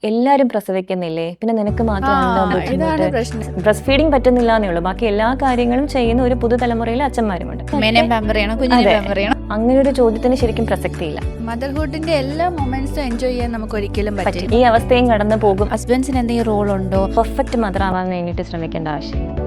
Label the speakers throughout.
Speaker 1: എല്ലാരും പ്രസവിക്കുന്നില്ലേ, പിന്നെ നിനക്ക് മാത്രമാണല്ലോ
Speaker 2: ഇതാണ്
Speaker 1: ബുദ്ധിമുട്ട്.
Speaker 2: പ്രശ്നം.
Speaker 1: ബ്രസ്റ്റ് ഫീഡിങ് പറ്റുന്നില്ല എന്നേ ഉള്ളൂ, ബാക്കി എല്ലാ കാര്യങ്ങളും ചെയ്യുന്ന ഒരു പുതുതലമുറയിലെ അച്ഛന്മാരുമുണ്ട്.
Speaker 3: അമ്മേനെയും പാമ്പർ ചെയ്യണം, കുഞ്ഞിനെ
Speaker 1: അതെ.
Speaker 3: പാമ്പർ ചെയ്യണം.
Speaker 1: അങ്ങനെ ഒരു ചോദ്യത്തിന് ശരിക്കും പ്രസക്തിയില്ല.
Speaker 2: മദർഹുഡിന്റെ എല്ലാ മൊമെന്റ്സും എൻജോയ് ചെയ്യാൻ നമുക്ക് ഒരിക്കലും പറ്റില്ല.
Speaker 1: ഈ അവസ്ഥയും കടന്നു പോകും.
Speaker 3: ഹസ്ബൻഡ്സിന് എന്തെങ്കിലും റോൾ ഉണ്ടോ?
Speaker 1: പെർഫെക്റ്റ് മദർ ആവാൻ വേണ്ടിയിട്ട് ശ്രമിക്കേണ്ട ആവശ്യമില്ല.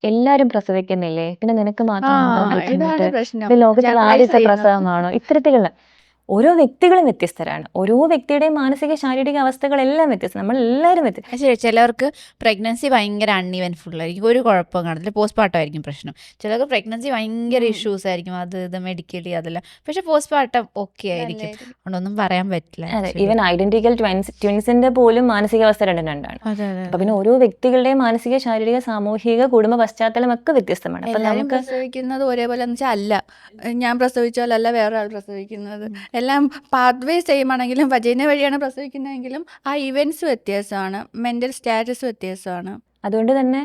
Speaker 1: എല്ലാരും പ്രസവിക്കുന്നില്ലേ, പിന്നെ നിനക്ക് മാത്രമാണല്ലോ
Speaker 2: ഇതാണ്
Speaker 1: ബുദ്ധിമുട്ട്.
Speaker 2: പ്രശ്നം.
Speaker 1: ഇത് ലോകത്തിലെ
Speaker 2: Generalize
Speaker 1: ആദ്യത്തെ
Speaker 2: ചെയ്യുന്നത്.
Speaker 1: പ്രസവമാണോ? ഇത്തരത്തിലുള്ള ഓരോ വ്യക്തികളും വ്യത്യസ്തരാണ്. ഓരോ വ്യക്തിയുടെയും മാനസിക ശാരീരിക അവസ്ഥകളെല്ലാം വ്യത്യസ്തം. നമ്മൾ എല്ലാവരും വ്യത്യസ്തം.
Speaker 3: ശരി, ചിലവർക്ക് പ്രഗ്നൻസി ഭയങ്കര അൺഇവൻഫുൾ ആയിരിക്കും, ഒരു കുഴപ്പവും കാണത്തില്ല, പോസ്റ്റ്മോർട്ടം ആയിരിക്കും പ്രശ്നം. ചിലർക്ക് പ്രഗ്നൻസി ഭയങ്കര ഇഷ്യൂസ് ആയിരിക്കും, അത് ഇത് മെഡിക്കലി അതെല്ലാം. പക്ഷെ പോസ്റ്റ്മോർട്ടം ഓക്കെ ആയിരിക്കും, അതുകൊണ്ടൊന്നും പറയാൻ പറ്റില്ല.
Speaker 1: അതെ, ഈവൻ ഐഡന്റിക്കൽ ട്വിൻസിന്റെ പോലും മാനസികാവസ്ഥ രണ്ടാണ്.
Speaker 3: അതെ അതെ.
Speaker 1: അപ്പൊ പിന്നെ ഓരോ വ്യക്തികളുടെയും മാനസിക ശാരീരിക സാമൂഹിക കുടുംബ പശ്ചാത്തലം ഒക്കെ വ്യത്യസ്തമാണ്. അപ്പൊ
Speaker 2: എല്ലാവരും
Speaker 1: നമുക്ക്
Speaker 2: പ്രസവിക്കുന്നത് ഒരേപോലെ എന്ന് വെച്ചാൽ അല്ല, ഞാൻ പ്രസവിച്ചാലല്ല വേറെ ആൾ പ്രസവിക്കുന്നത്. എല്ലാം പാത്വേ സെയിം ആണെങ്കിലും വജൈന വഴിയാണ് പ്രസവിക്കുന്നതെങ്കിലും ആ ഇവന്റ്സ് വ്യത്യാസമാണ്, മെന്റൽ സ്റ്റാറ്റസ് വ്യത്യാസമാണ്.
Speaker 1: അതുകൊണ്ട് തന്നെ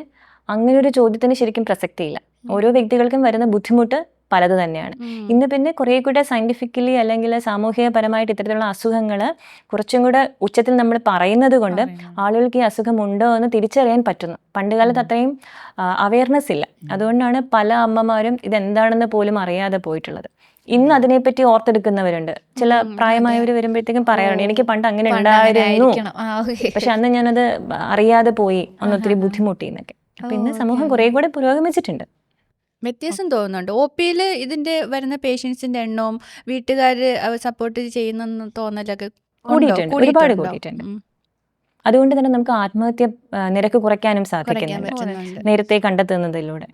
Speaker 1: അങ്ങനെ ഒരു ചോദ്യത്തിന് ശരിക്കും പ്രസക്തിയില്ല. ഓരോ വ്യക്തികൾക്കും വരുന്ന ബുദ്ധിമുട്ട് പലത് തന്നെയാണ്. ഇന്ന് പിന്നെ കുറേ കൂടെ സയന്റിഫിക്കലി അല്ലെങ്കിൽ സാമൂഹികപരമായിട്ട് ഇത്തരത്തിലുള്ള അസുഖങ്ങൾ കുറച്ചും കൂടെ ഉച്ചത്തിൽ നമ്മൾ പറയുന്നത് കൊണ്ട് ആളുകൾക്ക് ഈ അസുഖം ഉണ്ടോ എന്ന് തിരിച്ചറിയാൻ പറ്റുന്നു. പണ്ടുകാലത്ത് അത്രയും അവയർനെസ് ഇല്ല. അതുകൊണ്ടാണ് പല അമ്മമാരും ഇതെന്താണെന്ന് പോലും അറിയാതെ പോയിട്ടുള്ളത്. ഇന്ന് അതിനെപ്പറ്റി ഓർത്തെടുക്കുന്നവരുണ്ട്. ചില പ്രായമായവർ വരുമ്പോഴത്തേക്കും പറയാറുണ്ട്, എനിക്ക് പണ്ട് അങ്ങനെ ഉണ്ടായിരുന്നു, പക്ഷെ അന്ന് ഞാനത് അറിയാതെ പോയി, അന്ന് ഒത്തിരി ബുദ്ധിമുട്ടി എന്നൊക്കെ. അപ്പൊ ഇന്ന് സമൂഹം കുറെ കൂടെ പുരോഗമിച്ചിട്ടുണ്ട്.
Speaker 2: വ്യത്യാസം തോന്നുന്നുണ്ട്. ഒ പിയിൽ ഇതിന്റെ വരുന്ന പേഷ്യൻസിന്റെ എണ്ണവും വീട്ടുകാർ സപ്പോർട്ട് ചെയ്യുന്ന തോന്നലൊക്കെ
Speaker 1: കൂടിയിട്ടുണ്ട്, ഒരുപാട് കൂടിയിട്ടുണ്ട്. അതുകൊണ്ട് തന്നെ നമുക്ക് ആത്മഹത്യ നിരക്ക് കുറയ്ക്കാനും സാധിക്കുന്നുണ്ട് നേരത്തെ കണ്ടെത്തുന്നതിലൂടെ.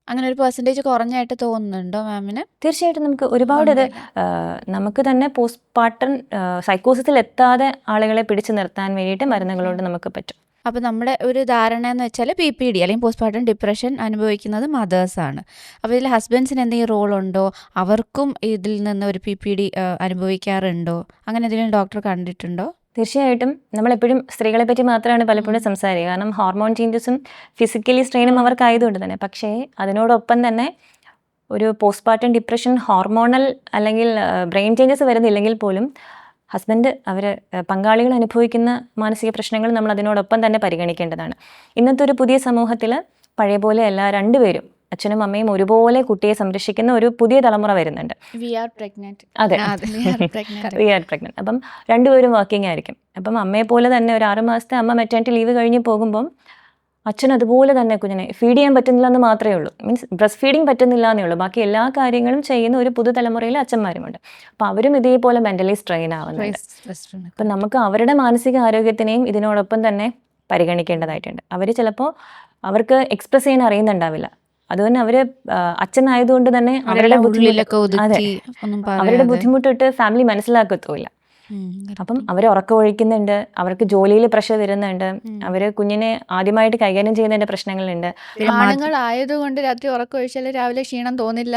Speaker 3: അങ്ങനെ ഒരു പെർസെൻറ്റേജ് കുറഞ്ഞായിട്ട് തോന്നുന്നുണ്ടോ മാമിന്?
Speaker 1: തീർച്ചയായിട്ടും നമുക്ക് ഒരുപാട് ഇത് നമുക്ക് തന്നെ പോസ്റ്റ്മോർട്ടം സൈക്കോസിസിൽ എത്താതെ ആളുകളെ പിടിച്ചു നിർത്താൻ വേണ്ടിയിട്ട് മരുന്നുകളോട് നമുക്ക് പറ്റും.
Speaker 3: അപ്പോൾ നമ്മുടെ ഒരു ധാരണ എന്ന് വെച്ചാൽ PPD അല്ലെങ്കിൽ പോസ്റ്റ്മോർട്ടം ഡിപ്രഷൻ അനുഭവിക്കുന്നത് മദേഴ്സാണ്. അപ്പോൾ ഇതിൽ ഹസ്ബൻഡ്സിന് എന്തെങ്കിലും റോൾ ഉണ്ടോ? അവർക്കും ഇതിൽ നിന്ന് ഒരു PPD അനുഭവിക്കാറുണ്ടോ? അങ്ങനെ എന്തെങ്കിലും ഡോക്ടർ കണ്ടിട്ടുണ്ടോ?
Speaker 1: തീർച്ചയായിട്ടും നമ്മളെപ്പോഴും സ്ത്രീകളെ പറ്റി മാത്രമാണ് പലപ്പോഴും സംസാരിക്കുക. കാരണം ഹോർമോൺ ചേഞ്ചസും ഫിസിക്കലി സ്ട്രെയിനും അവർക്കായതുകൊണ്ട് തന്നെ. പക്ഷേ അതിനോടൊപ്പം തന്നെ ഒരു പോസ്റ്റ്മോർട്ടം ഡിപ്രഷൻ ഹോർമോണൽ അല്ലെങ്കിൽ ബ്രെയിൻ ചേഞ്ചസ് വരുന്നില്ലെങ്കിൽ പോലും ഹസ്ബൻഡ് പങ്കാളികൾ അനുഭവിക്കുന്ന മാനസിക പ്രശ്നങ്ങൾ നമ്മൾ അതിനോടൊപ്പം തന്നെ പരിഗണിക്കേണ്ടതാണ്. ഇന്നത്തെ ഒരു പുതിയ സമൂഹത്തിൽ പഴയ പോലെ അല്ല, രണ്ടുപേരും അച്ഛനും അമ്മയും ഒരുപോലെ കുട്ടിയെ സംരക്ഷിക്കുന്ന ഒരു പുതിയ തലമുറ വരുന്നുണ്ട്. അതെ, വി ആർ പ്രഗ്നന്റ്. അപ്പം രണ്ടുപേരും വർക്കിംഗ് ആയിരിക്കും. അപ്പം അമ്മയെ പോലെ തന്നെ ഒരു 6 മാസത്തെ അമ്മ മെറ്റേണിറ്റി ലീവ് കഴിഞ്ഞ് പോകുമ്പം അച്ഛൻ അതുപോലെ തന്നെ കുഞ്ഞിനെ ഫീഡ് ചെയ്യാൻ പറ്റുന്നില്ല എന്ന് മാത്രമേ ഉള്ളൂ. മീൻസ് ബ്രസ്റ്റ് ഫീഡിങ് പറ്റുന്നില്ല എന്നേ ഉള്ളൂ, ബാക്കി എല്ലാ കാര്യങ്ങളും ചെയ്യുന്ന ഒരു പുതുതലമുറയിലെ അച്ഛന്മാരുമുണ്ട്. അപ്പം അവരും ഇതേപോലെ മെന്റലി സ്ട്രെയിൻ ആവുന്നുണ്ട്. അപ്പം നമുക്ക് അവരുടെ മാനസിക ആരോഗ്യത്തിനെയും ഇതിനോടൊപ്പം തന്നെ പരിഗണിക്കേണ്ടതായിട്ടുണ്ട്. അവർ ചിലപ്പോൾ അവർക്ക് എക്സ്പ്രസ് ചെയ്യാൻ അറിയുന്നുണ്ടാവില്ല. അതുകൊണ്ട് അവര് അച്ഛനായതുകൊണ്ട് തന്നെ അവരുടെ ബുദ്ധിമുട്ടിട്ട് ഫാമിലി മനസ്സിലാക്കത്തുമില്ല. അപ്പം അവർ ഉറക്കം ഒഴിക്കുന്നുണ്ട്, അവർക്ക് ജോലിയിൽ പ്രഷർ വരുന്നുണ്ട്, അവര് കുഞ്ഞിനെ ആദ്യമായിട്ട് കൈകാര്യം ചെയ്യുന്നതിന്റെ പ്രശ്നങ്ങളുണ്ട്.
Speaker 2: ആണുങ്ങളായതുകൊണ്ട് രാത്രി ഉറക്കം ഒഴിച്ചാൽ രാവിലെ ക്ഷീണം തോന്നില്ല.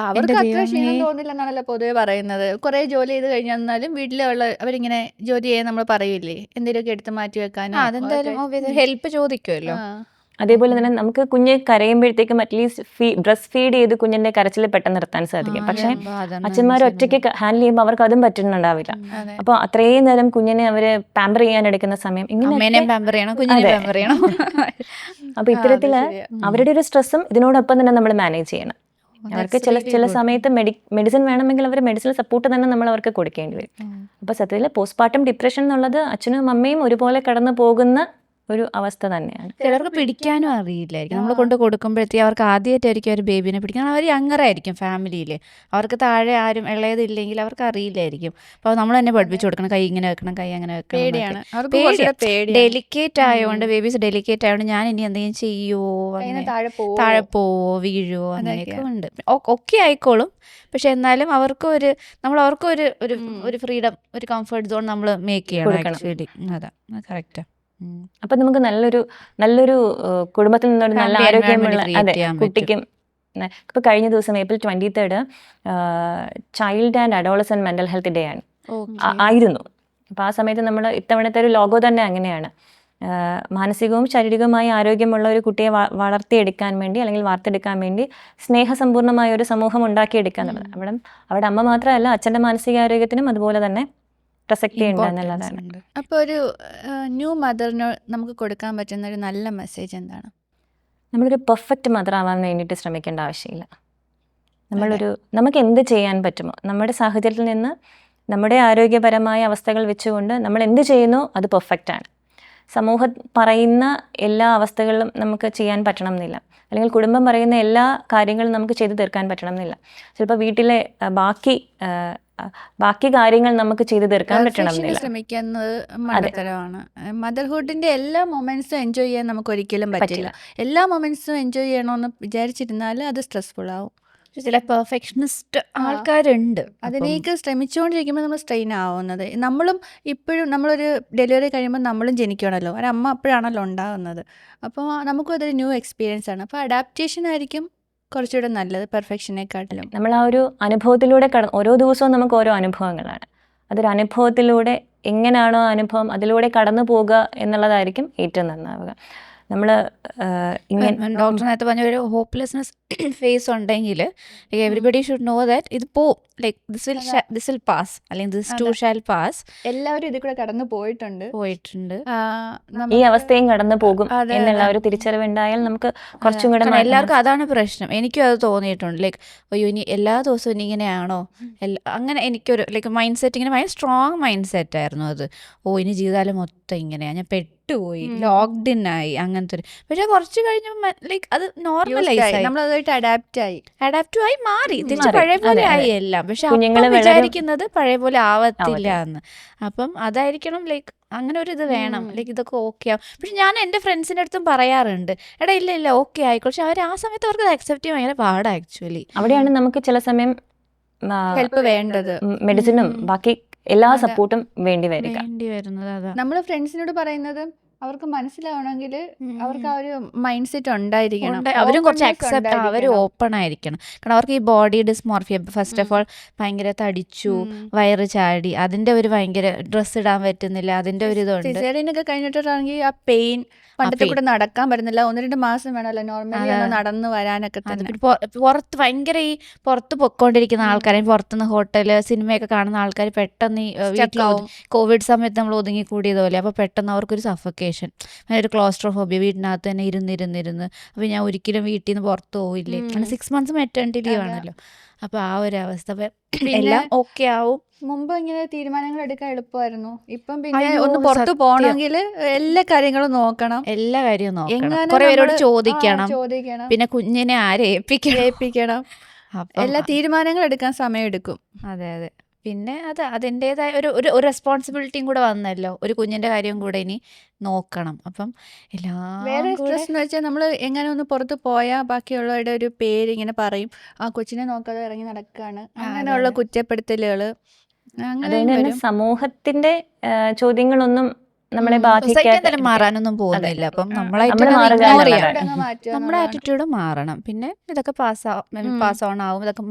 Speaker 2: അവർക്ക് അത്ര ക്ഷീണം തോന്നില്ല എന്നാണല്ലോ പൊതുവെ പറയുന്നത്. കുറെ ജോലി ചെയ്ത് കഴിഞ്ഞാലും വീട്ടിലുള്ള അവരിങ്ങനെ ജോലി ചെയ്യാൻ നമ്മൾ പറയില്ലേ, എന്തെങ്കിലുമൊക്കെ എടുത്ത് മാറ്റി വെക്കാനോ
Speaker 3: അതെന്തായാലും ഹെൽപ്പ് ചോദിക്കുമല്ലോ.
Speaker 1: അതേപോലെ തന്നെ നമുക്ക് കുഞ്ഞ് കരയുമ്പോഴത്തേക്കും അറ്റ്ലീസ്റ്റ് ബ്രസ്റ്റ് ഫീഡ് ചെയ്ത് കുഞ്ഞിന്റെ കരച്ചിൽ പെട്ടെന്ന് നിർത്താൻ സാധിക്കും. പക്ഷെ അച്ഛന്മാർ ഒറ്റയ്ക്ക് ഹാൻഡിൽ ചെയ്യുമ്പോൾ അവർക്ക് അതും പറ്റുന്നുണ്ടാവില്ല. അപ്പൊ അത്രയും നേരം കുഞ്ഞിനെ അവര് പാമ്പർ ചെയ്യാൻ എടുക്കുന്ന സമയം അപ്പൊ ഇത്തരത്തില് അവരുടെ ഒരു സ്ട്രെസ്സും ഇതിനോടൊപ്പം തന്നെ നമ്മൾ മാനേജ് ചെയ്യണം. അവർക്ക് ചില സമയത്ത് മെഡിസിൻ വേണമെങ്കിൽ അവർ മെഡിസിൻ സപ്പോർട്ട് തന്നെ നമ്മൾ അവർക്ക് കൊടുക്കേണ്ടി വരും. അപ്പൊ സത്യത്തിൽ പോസ്റ്റ്മോർട്ടം ഡിപ്രഷൻ എന്നുള്ളത് അച്ഛനും അമ്മയും ഒരുപോലെ കടന്നു പോകുന്ന ഒരു അവസ്ഥ തന്നെയാണ്.
Speaker 3: ചിലർക്ക് പിടിക്കാനും അറിയില്ലായിരിക്കും. നമ്മൾ കൊണ്ട് കൊടുക്കുമ്പോഴത്തേക്ക് അവർക്ക് ആദ്യമായിട്ടായിരിക്കും ഒരു ബേബിനെ പിടിക്കണം. അവർ യങ്ങറായിരിക്കും ഫാമിലിയിൽ, അവർക്ക് താഴെ ആരും ഇളയതില്ലെങ്കിൽ അവർക്ക് അറിയില്ലായിരിക്കും. അപ്പോൾ നമ്മൾ തന്നെ പഠിപ്പിച്ചു കൊടുക്കണം, കൈ ഇങ്ങനെ വെക്കണം, കൈ അങ്ങനെ വെക്കണം. ഡെലിക്കേറ്റ് ആയതുകൊണ്ട്, ബേബീസ് ഡെലിക്കേറ്റ് ആയതുകൊണ്ട് ഞാൻ ഇനി എന്തെങ്കിലും ചെയ്യുമോ, താഴെ പോവോ, വീഴുവോ, അങ്ങനെയൊക്കെ ഉണ്ട്. ഒക്കെ ആയിക്കോളും, പക്ഷെ എന്നാലും അവർക്ക് ഒരു ഫ്രീഡം, ഒരു കംഫർട്ട് സോൺ നമ്മൾ മേക്ക് ചെയ്യണം ആക്ച്വലി. അതാ കറക്റ്റാ.
Speaker 1: അപ്പൊ നമുക്ക് നല്ലൊരു കുടുംബത്തിൽ നിന്നൊരു നല്ല ആരോഗ്യമുള്ള കുട്ടിക്കും. ഇപ്പൊ കഴിഞ്ഞ ദിവസം April 23 child and adolescent mental health day ആയിരുന്നു. അപ്പൊ ആ സമയത്ത് നമ്മൾ ഇത്തവണത്തെ ഒരു ലോഗോ തന്നെ അങ്ങനെയാണ്, മാനസികവും ശാരീരികവുമായി ആരോഗ്യമുള്ള ഒരു കുട്ടിയെ വളർത്തിയെടുക്കാൻ വേണ്ടി അല്ലെങ്കിൽ വാർത്തെടുക്കാൻ വേണ്ടി സ്നേഹസമ്പൂർണ്ണമായ ഒരു സമൂഹം ഉണ്ടാക്കിയെടുക്കുക എന്നുള്ളത്. അവിടെ അമ്മ മാത്രമല്ല, അച്ഛൻ്റെ മാനസികാരോഗ്യത്തിനും അതുപോലെ തന്നെ പ്രസക്തി ഉണ്ട് എന്നുള്ളതാണ്.
Speaker 2: അപ്പോൾ ഒരു ന്യൂ മദറിന് നമുക്ക് കൊടുക്കാൻ പറ്റുന്ന ഒരു നല്ല മെസ്സേജ് എന്താണ്?
Speaker 1: നമ്മളൊരു പെർഫെക്റ്റ് മദർ ആവാൻ വേണ്ടിയിട്ട് ശ്രമിക്കേണ്ട ആവശ്യമില്ല. നമുക്ക് എന്ത് ചെയ്യാൻ പറ്റുമോ, നമ്മുടെ സാഹചര്യത്തിൽ നിന്ന് നമ്മുടെ ആരോഗ്യപരമായ അവസ്ഥകൾ വെച്ചുകൊണ്ട് നമ്മൾ എന്ത് ചെയ്യുന്നോ അത് പെർഫെക്റ്റാണ്. സമൂഹം പറയുന്ന എല്ലാ അവസ്ഥകളിലും നമുക്ക് ചെയ്യാൻ പറ്റണം എന്നില്ല, അല്ലെങ്കിൽ കുടുംബം പറയുന്ന എല്ലാ കാര്യങ്ങളും നമുക്ക് ചെയ്തു തീർക്കാൻ പറ്റണം എന്നില്ല. ചിലപ്പോൾ വീട്ടിലെ ബാക്കി കാര്യങ്ങൾ നമുക്ക് ചെയ്തു തീർക്കാൻ പറ്റണം എന്നില്ല.
Speaker 2: ശ്രമിക്കുന്നത് മണ്ടത്തരമാണ്. മദർഹുഡിന്റെ എല്ലാ മൊമെന്റ്സും എൻജോയ് ചെയ്യാൻ നമുക്ക് ഒരിക്കലും പറ്റില്ല. എല്ലാ മൊമെന്റ്സും എൻജോയ് ചെയ്യണമെന്ന് വിചാരിച്ചിരുന്നാൽ അത് സ്ട്രെസ്ഫുൾ ആവും.
Speaker 3: ചില പെർഫെക്ഷനിസ്റ്റ് ആൾക്കാരുണ്ട്.
Speaker 2: അതിലേക്ക് ശ്രമിച്ചുകൊണ്ടിരിക്കുമ്പോൾ നമ്മൾ സ്ട്രെയിൻ ആവുന്നത്. നമ്മളും ഇപ്പോഴും നമ്മളൊരു ഡെലിവറി കഴിയുമ്പോൾ നമ്മളും ജനിക്കണമല്ലോ, ഒരമ്മ അപ്പോഴാണല്ലോ ഉണ്ടാകുന്നത്. അപ്പോൾ നമുക്കും അതൊരു ന്യൂ എക്സ്പീരിയൻസ് ആണ്. അപ്പോൾ അഡാപ്റ്റേഷൻ ആയിരിക്കും കുറച്ചുകൂടെ നല്ലത് പെർഫെക്ഷനെക്കാട്ടിലും.
Speaker 1: നമ്മൾ ആ ഒരു അനുഭവത്തിലൂടെ ഓരോ ദിവസവും നമുക്ക് ഓരോ അനുഭവങ്ങളാണ്. അതൊരു അനുഭവത്തിലൂടെ എങ്ങനെയാണോ അനുഭവം അതിലൂടെ കടന്നു പോകുക എന്നുള്ളതായിരിക്കും ഏറ്റവും നന്നാവുക. നമ്മൾ
Speaker 3: ഡോക്ടർ നേരത്തെ പറഞ്ഞ ഒരു ഹോപ്പ്ലെസ്നെസ് ഫേസ് ഉണ്ടെങ്കിൽ എവറിബഡി ഷുഡ് നോ ദാറ്റ് ഇത് പോവും, ലൈക്ക് ദിസ് വിൽ പാസ്, അല്ലെങ്കിൽ ദിസ് ടു ഷാൽ പാസ്.
Speaker 2: എല്ലാവരും ഇതിൽ കൂടെ കടന്നു പോയിട്ടുണ്ട്.
Speaker 1: ഈ അവസ്ഥയും കടന്നു പോകും എന്നുള്ള ഒരു തിരിച്ചറിവ് ഉണ്ടായാൽ നമുക്ക് കുറച്ചും കൂടെ.
Speaker 3: എല്ലാവർക്കും അതാണ് പ്രശ്നം. എനിക്കും അത് തോന്നിയിട്ടുണ്ട്. ലൈക്ക് അയ്യോ ഇനി എല്ലാ ദിവസവും ഇനി ഇങ്ങനെയാണോ, അങ്ങനെ എനിക്കൊരു ലൈക്ക് മൈൻഡ് സെറ്റ്, ഇങ്ങനെ ഭയങ്കര സ്ട്രോങ് മൈൻഡ് സെറ്റ് ആയിരുന്നു അത്. ഇനി ജീവിതകാലം മൊത്തം ഇങ്ങനെയാണ്, ഞാൻ പെട്ടുപോയി, ലോക്ക്ഡ് ഇൻ ആയി, അങ്ങനത്തെ ഒരു. പക്ഷെ കുറച്ച് കഴിഞ്ഞപ്പോൾ ലൈക്ക് അത് നോർമലൈസ് ആയി,
Speaker 2: നമ്മളതായിട്ട്
Speaker 3: അഡാപ്റ്റീവ് ആയി മാറി, തിരിച്ച് പഴയ പോലെ ആയി എല്ലാം. പക്ഷെ വിചാരിക്കുന്നത് പഴയ പോലെ ആവത്തില്ല എന്ന്. അപ്പം അതായിരിക്കണം ലൈക്ക് അങ്ങനെ ഒരു ഇത് വേണം, ലൈക്ക് ഇതൊക്കെ ഓക്കെ ആവും. പക്ഷെ ഞാൻ എൻ്റെ ഫ്രണ്ട്സിൻ്റെ അടുത്തും പറയാറുണ്ട്, എടാ ഇല്ല ഓക്കെ ആയിക്കോട്ടെ. പക്ഷെ അവർ ആ സമയത്ത് അവർക്ക് അക്സെപ്റ്റ് ചെയ്യാൻ ഭയങ്കര പാടാ ആക്ച്വലി.
Speaker 1: അവിടെയാണ് നമുക്ക് ചില സമയം
Speaker 2: ഹെൽപ്പ് വേണ്ടത്,
Speaker 1: മെഡിസിനും ബാക്കി എല്ലാ സപ്പോർട്ടും വേണ്ടി
Speaker 3: വരുന്നത്. അതാ
Speaker 2: നമ്മൾ ഫ്രണ്ട്സിനോട് പറയുന്നത് അവർക്ക് മനസ്സിലാവണമെങ്കിൽ അവർക്ക് ആ ഒരു മൈൻഡ് സെറ്റ് ഉണ്ടായിരിക്കണം.
Speaker 3: അവരും കുറച്ച് അക്സെപ്റ്റ്, അവർ ഓപ്പൺ ആയിരിക്കണം. കാരണം അവർക്ക് ഈ body dysmorphia, first of all ഭയങ്കര തടിച്ചു, വയറ് ചാടി, അതിന്റെ ഒരു ഭയങ്കര ഡ്രസ്സ് ഇടാൻ പറ്റുന്നില്ല, അതിന്റെ ഒരു ഇതുണ്ട്.
Speaker 2: സിസേറിയനൊക്കെ കഴിഞ്ഞിട്ടാണെങ്കിൽ ആ പെയിൻ പണ്ടത്തെ കൂടെ നടക്കാൻ പറ്റുന്നില്ല. 1-2 മാസം വേണമല്ലോ നോർമലി നടന്നു വരാനൊക്കെ തന്നെ.
Speaker 3: പുറത്ത് ഭയങ്കര ഈ പുറത്ത് പൊക്കോണ്ടിരിക്കുന്ന ആൾക്കാരെ, പുറത്തുനിന്ന് ഹോട്ടല് സിനിമയൊക്കെ കാണുന്ന ആൾക്കാർ പെട്ടെന്ന് കോവിഡ് സമയത്ത് നമ്മൾ ഒതുങ്ങി കൂടിയതുപോലെ, അപ്പോൾ പെട്ടെന്ന് അവർക്കൊരു സഫക്കേഷൻ, ഒരു ക്ലോസ്ട്രോഫോബിയ, വീട്ടിനകത്ത് തന്നെ ഇരുന്നിരുന്ന്. അപ്പോൾ ഞാൻ ഒരിക്കലും വീട്ടിൽ നിന്ന് പുറത്ത് പോവില്ലേ, 6 months മെറ്റേണിറ്റി ലീവ് ആണല്ലോ. അപ്പോൾ ആ ഒരു അവസ്ഥ എല്ലാം ഓക്കെ ആവും.
Speaker 2: മുമ്പ് ഇങ്ങനെ തീരുമാനങ്ങൾ എടുക്കാൻ എളുപ്പമായിരുന്നു. ഇപ്പം പിന്നെ ഒന്ന് പുറത്ത് പോകണമെങ്കിൽ എല്ലാ കാര്യങ്ങളും നോക്കണം,
Speaker 3: എല്ലാ കാര്യവും നോക്കണം, കുറെ പേരോട് ചോദിക്കണം, പിന്നെ കുഞ്ഞിനെ ആരെ ഏൽപ്പിക്കണം,
Speaker 2: എല്ലാ തീരുമാനങ്ങൾ എടുക്കാൻ സമയം എടുക്കും.
Speaker 3: അതെ. പിന്നെ അതിൻ്റെതായ ഒരു റെസ്പോൺസിബിലിറ്റിയും കൂടെ വന്നല്ലോ, ഒരു കുഞ്ഞിൻ്റെ കാര്യം കൂടെ ഇനി നോക്കണം. അപ്പം
Speaker 2: വേറെ സ്ട്രെസ് എന്ന് വെച്ചാൽ നമ്മൾ എങ്ങനെ ഒന്ന് പുറത്ത് പോയാൽ ബാക്കിയുള്ളവരുടെ ഒരു പേര് ഇങ്ങനെ പറയും, ആ കൊച്ചിനെ നോക്കാതെ ഇറങ്ങി നടക്കുകയാണ്, അങ്ങനെയുള്ള കുറ്റപ്പെടുത്തലുകൾ.
Speaker 1: അങ്ങനെ സമൂഹത്തിന്റെ ചോദ്യങ്ങളൊന്നും നമ്മളെ ബാധിക്കാതെ
Speaker 3: മാറാനൊന്നും പോകുന്നില്ല. അപ്പം നമ്മുടെ ആറ്റിറ്റ്യൂഡ് മാറണം. പിന്നെ ഇതൊക്കെ പാസ് ഓൺ ആവും, ഇതൊക്കെ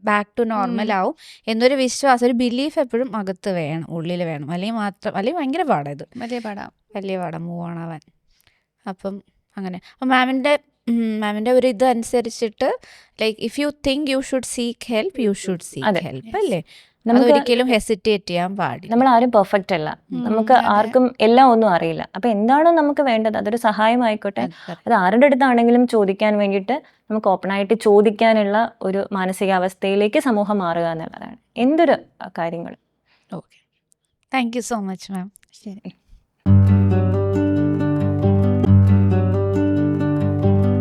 Speaker 3: ബാക്ക് ടു നോർമൽ ആവും എന്നൊരു വിശ്വാസം, ഒരു ബിലീഫ് എപ്പോഴും അകത്ത് വേണം, ഉള്ളിൽ വേണം. അല്ലെങ്കിൽ ഭയങ്കര പാടാ, ഇത് വലിയ പാടാ മൂവ് ഓൺ ആവാൻ. അപ്പം അങ്ങനെ മാമിൻ്റെ ഒരു ഇത് അനുസരിച്ചിട്ട് like if you think you should seek help, you should seek help അല്ലേ. നമുക്ക് ഒരിക്കലും ഹെസിറ്റേറ്റ് ചെയ്യാൻ പാടില്ല.
Speaker 1: നമ്മൾ ആരും പെർഫെക്റ്റ് അല്ല, നമുക്ക് ആർക്കും എല്ലാം ഒന്നും അറിയില്ല. അപ്പൊ എന്താണോ നമുക്ക് വേണ്ടത് അതൊരു സഹായമായിക്കോട്ടെ, അത് ആരുടെ അടുത്താണെങ്കിലും ചോദിക്കാൻ വേണ്ടിയിട്ട് നമുക്ക് ഓപ്പണായിട്ട് ചോദിക്കാനുള്ള ഒരു മാനസികാവസ്ഥയിലേക്ക് സമൂഹം മാറുക എന്നുള്ളതാണ് എന്തൊരു കാര്യങ്ങളും.
Speaker 3: Okay, thank you so much ma'am. ശരി.